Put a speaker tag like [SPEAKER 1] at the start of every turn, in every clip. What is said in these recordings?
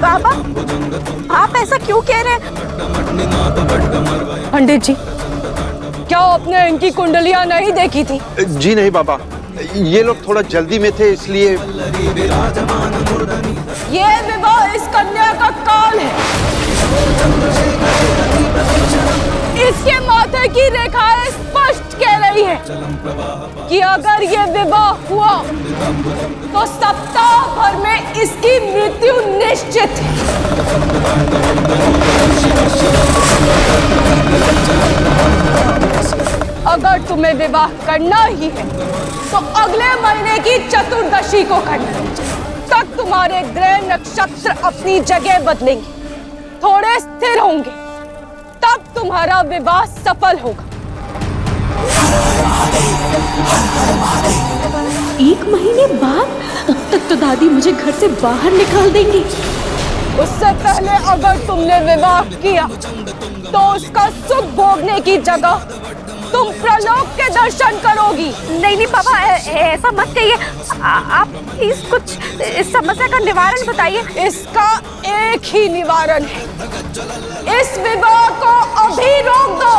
[SPEAKER 1] बाबा, आप ऐसा क्यों कह रहे हैं?
[SPEAKER 2] पंडित जी, क्या आपने इनकी कुंडलियां नहीं देखी थी?
[SPEAKER 3] जी नहीं बाबा, ये लोग थोड़ा जल्दी में थे इसलिए।
[SPEAKER 2] ये विवाह इस कन्या का काल है। इसके माथे की रेखाएं स्पष्ट कह रही है कि अगर ये विवाह हुआ तो सप्ताह भर में इसकी मृत्यु निश्चित है। अगर तुम्हें विवाह करना ही है तो अगले महीने की चतुर्दशी को करना, तब तुम्हारे ग्रह नक्षत्र अपनी जगह बदलेंगे, थोड़े स्थिर होंगे, तब तुम्हारा विवाह सफल होगा।
[SPEAKER 1] 1 महीने बाद? तब तक तो दादी मुझे घर से बाहर निकाल देंगी।
[SPEAKER 2] उससे पहले अगर तुमने विवाह किया तो उसका सुख भोगने की जगह तुम प्रलोक के दर्शन करोगी।
[SPEAKER 1] नहीं नहीं बाबा, ऐसा मत कहिए। आप प्लीज कुछ इस समस्या का निवारण बताइए।
[SPEAKER 2] इसका एक ही निवारण है, इस विवाह को अभी रोक दो।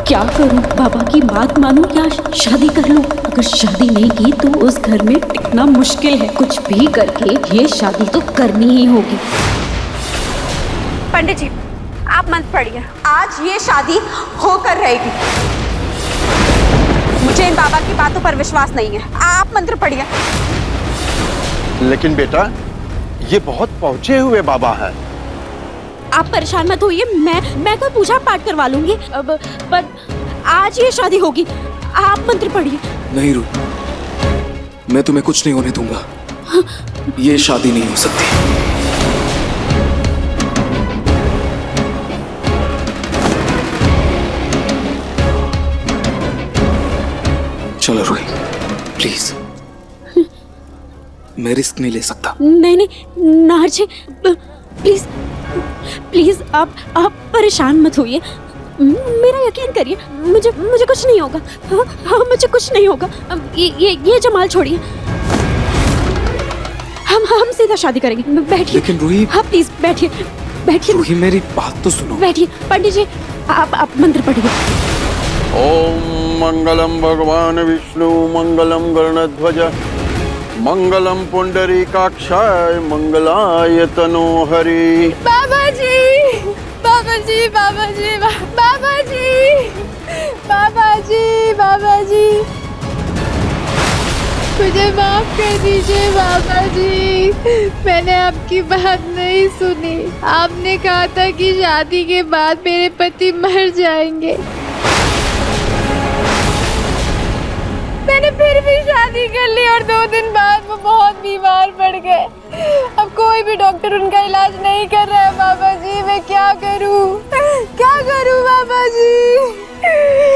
[SPEAKER 1] क्या करूं? बाबा की बात मानूं या शादी कर लूं? अगर शादी नहीं की तो उस घर में टिकना मुश्किल है। कुछ भी करके ये शादी तो करनी ही होगी। पंडित जी, आप मंत्र पढ़िए। आज ये शादी होकर रहेगी। मुझे इन बाबा की बातों पर विश्वास नहीं है। आप मंत्र पढ़िए।
[SPEAKER 3] लेकिन बेटा, ये बहुत पहुंचे हुए बाबा है।
[SPEAKER 1] आप परेशान मत होइए, मैं कोई पूजा पाठ करवा लूंगी। अब पर आज ये शादी होगी। आप मंत्र पढ़िए।
[SPEAKER 4] नहीं रू, मैं तुम्हें कुछ नहीं होने दूंगा। ये शादी नहीं हो सकती। चलो रूही, प्लीज। मैं रिस्क नहीं ले सकता।
[SPEAKER 1] नहीं नहीं नाहर जी, प्लीज प्लीज आप परेशान मत होइए। मेरा यकीन करिए, मुझे कुछ नहीं होगा। हाँ, मुझे कुछ नहीं होगा। ये जमाल छोड़िए, हम सीधा शादी करेंगे। बैठिए।
[SPEAKER 4] लेकिन रूही।
[SPEAKER 1] हाँ प्लीज बैठिए।
[SPEAKER 4] रूही, मेरी बात तो सुनो।
[SPEAKER 1] बैठिए। पंडित जी, आप मंत्र पढ़िए।
[SPEAKER 3] ओम मंगलम भगवान विष्णु, मंगलम गरुड़ध्वज, मंगलम पुंडरीकाक्षाय, मंगलाय तनोहरि।
[SPEAKER 2] बाबा जी, बाबा जी, बाबा जी, बाबा जी, बाबा जी, बाबा जी, मुझे माफ कर दीजिए बाबा जी। मैंने आपकी बात नहीं सुनी। आपने कहा था कि शादी के बाद मेरे पति मर जाएंगे। मैंने फिर भी शादी कर ली और 2 दिन बाद वो बहुत बीमार पड़ गए। अब कोई भी डॉक्टर उनका इलाज नहीं कर रहा है बाबा जी। मैं क्या करूं बाबा जी?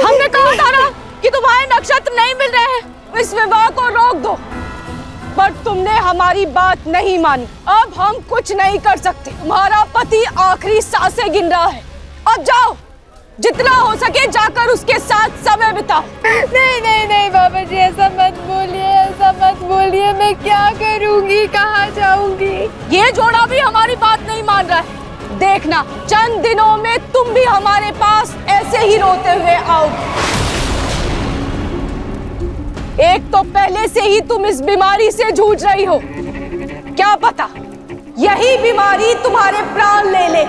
[SPEAKER 2] हमने कहा था ना कि तुम्हारे नक्षत्र नहीं मिल रहे हैं, इस विवाह को रोक दो, पर तुमने हमारी बात नहीं मानी। अब हम कुछ नहीं कर सकते। तुम्हारा पति आखिरी सांसें गिन रहा है। अब जाओ, जितना हो सके जाकर उसके साथ समय बिताओ। नहीं बाबा जी, ऐसा मत बोलिए। मैं क्या करूंगी, कहाँ जाऊंगी? ये जोड़ा भी हमारी बात नहीं मान रहा है। देखना, चंद दिनों में तुम भी हमारे पास ऐसे ही रोते हुए आओगे। एक तो पहले से ही तुम इस बीमारी से जूझ रही हो, क्या पता यही बीमारी तुम्हारे प्राण ले ले।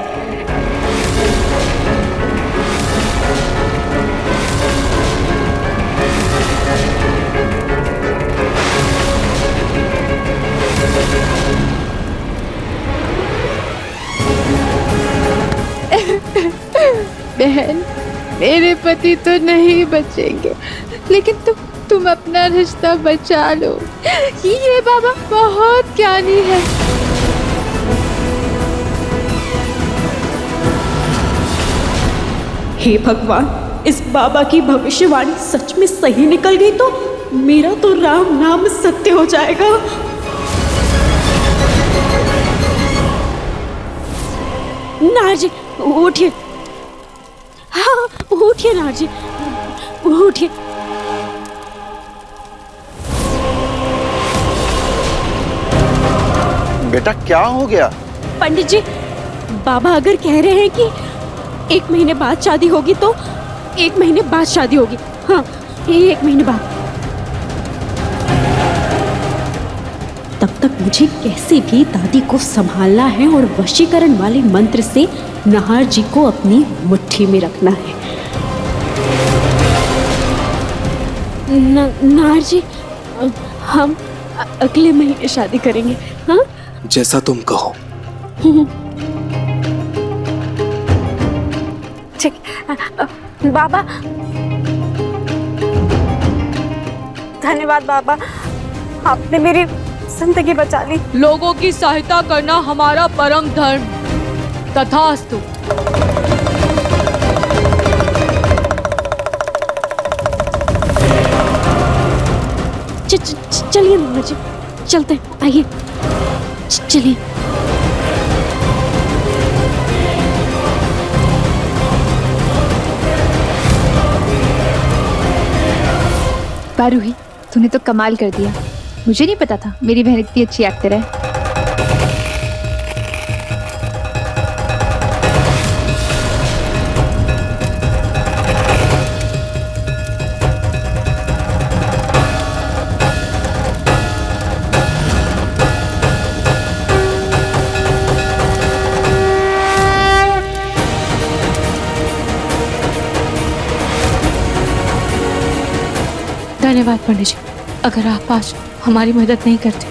[SPEAKER 5] बहन, मेरे पति तो नहीं बचेंगे, लेकिन तुम अपना रिश्ता बचा लो। ये बाबा बहुत ज्ञानी है।
[SPEAKER 1] हे भगवान, इस बाबा की भविष्यवाणी सच में सही निकल गई तो मेरा तो राम नाम सत्य हो जाएगा। नार जी उठिए। हाँ उठिए नार जी, उठिए।
[SPEAKER 3] बेटा क्या हो गया?
[SPEAKER 1] पंडित जी, बाबा अगर कह रहे हैं कि 1 महीने बाद शादी होगी तो 1 महीने बाद शादी होगी। हाँ, 1 महीने बाद। तब तक मुझे कैसे भी दादी को संभालना है और वशीकरण वाले मंत्र से नाहर जी को अपनी मुट्ठी में रखना है। नाहर जी, हम अगले महीने शादी करेंगे। हाँ,
[SPEAKER 4] जैसा तुम कहो।
[SPEAKER 1] ठीक। बाबा, धन्यवाद बाबा, आपने मेरी जिंदगी बचा ली।
[SPEAKER 5] लोगों की सहायता करना हमारा परम धर्म। तथास्तु।
[SPEAKER 1] चलिए नाना जी, चलते हैं, आइए चलिए।
[SPEAKER 2] पारूही, तूने तो कमाल कर दिया। मुझे नहीं पता था मेरी बहन इतनी अच्छी एक्टर है।
[SPEAKER 5] धन्यवाद पंडित जी। अगर आप आज हमारी मदद नहीं करते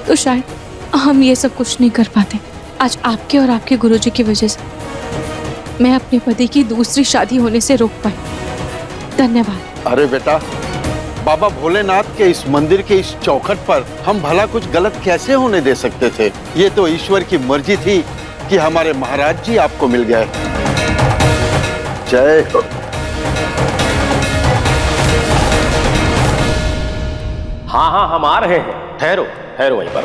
[SPEAKER 5] तो शायद हम ये सब कुछ नहीं कर पाते। आज आपके और आपके गुरुजी की वजह से मैं अपने पति की दूसरी शादी होने से रोक पाई। धन्यवाद।
[SPEAKER 3] अरे बेटा, बाबा भोलेनाथ के इस मंदिर के इस चौखट पर हम भला कुछ गलत कैसे होने दे सकते थे? ये तो ईश्वर की मर्जी थी कि हमारे महाराज जी आपको मिल गए। जय हो।
[SPEAKER 6] हाँ हाँ, हम आ रहे हैं। ठहरो ठहरो वहीं पर।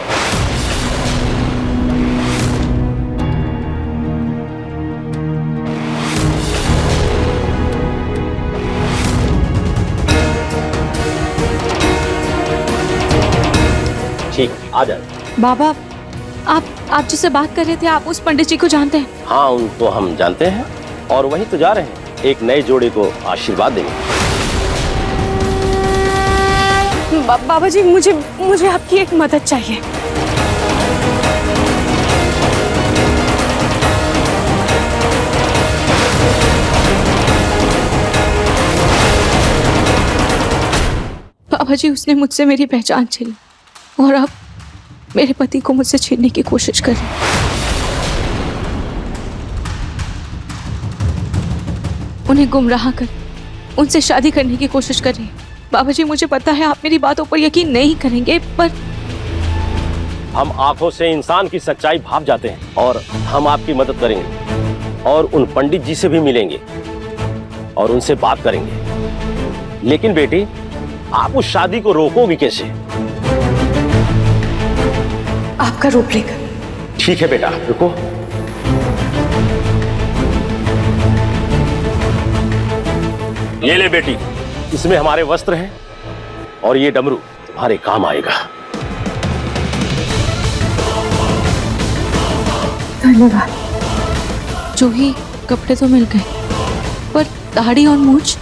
[SPEAKER 6] ठीक, आ जाए।
[SPEAKER 5] बाबा, आप जिससे बात कर रहे थे, आप उस पंडित जी को जानते हैं?
[SPEAKER 6] हाँ, उनको हम जानते हैं और वहीं तो जा रहे हैं एक नए जोड़े को आशीर्वाद देंगे।
[SPEAKER 1] बाबा जी, मुझे आपकी एक मदद चाहिए।
[SPEAKER 5] बाबा जी, उसने मुझसे मेरी पहचान छीनी और अब मेरे पति को मुझसे छीनने की कोशिश कर रही है। उन्हें गुमराह कर उनसे शादी करने की कोशिश कर रही है। बाबा जी, मुझे पता है आप मेरी बातों पर यकीन नहीं करेंगे, पर
[SPEAKER 6] हम आंखों से इंसान की सच्चाई भाप जाते हैं और हम आपकी मदद करेंगे और उन पंडित जी से भी मिलेंगे और उनसे बात करेंगे। लेकिन बेटी, आप उस शादी को रोकोगी कैसे?
[SPEAKER 1] आपका रूप लेकर।
[SPEAKER 6] ठीक है बेटा, रुको। ये ले बेटी, इसमें हमारे वस्त्र हैं और ये डमरू तुम्हारे काम आएगा।
[SPEAKER 2] धन्यवाद।
[SPEAKER 5] जो ही कपड़े तो मिल गए, पर दाढ़ी और मूंछ?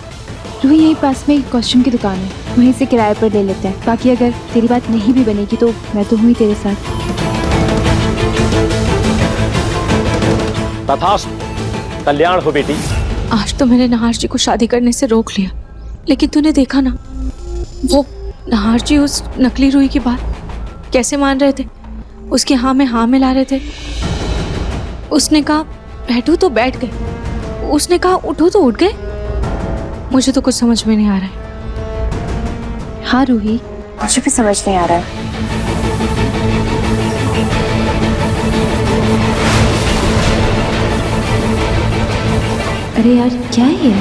[SPEAKER 2] रूही, यही पास में एक कॉस्ट्यूम की दुकान है, वहीं से किराए पर ले लेते हैं। बाकी अगर तेरी बात नहीं भी बनेगी तो मैं तो हूँ ही तेरे साथ।
[SPEAKER 6] तथास्तु। कल्याण हो बेटी।
[SPEAKER 5] आज तो मैंने नाहर जी को शादी करने से रोक लिया, लेकिन तूने देखा ना, वो नाहर जी उस नकली रूही की बात कैसे मान रहे थे, उसके हाँ में हाँ मिला रहे थे। उसने कहा बैठो तो बैठ गए, उसने कहा उठो तो उठ गए। मुझे तो कुछ समझ में नहीं आ रहा है।
[SPEAKER 2] हाँ रूही, मुझे भी समझ नहीं आ रहा है। अरे यार, क्या है ये?